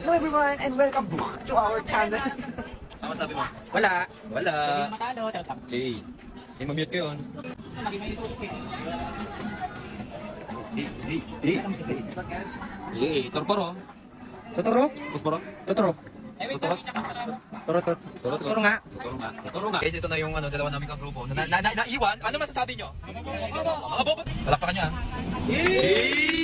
Hello everyone and welcome back to our channel. Ano sabi mo? Wala. Wala. Matalo, tap. Hey. Hey, mamute ko yun. Lagi may itutok eh. Hey, torporo. Totoro? Pusporo. Totoro. Eh, wait, Totoro. tsaka pala. Totoro nga. Totoro nga. Guys, ito na yung dalawa namin kang grupo. Naiwan. Ano masasabi nyo? Mga bobot. Palakpakan nyo ah. Hey!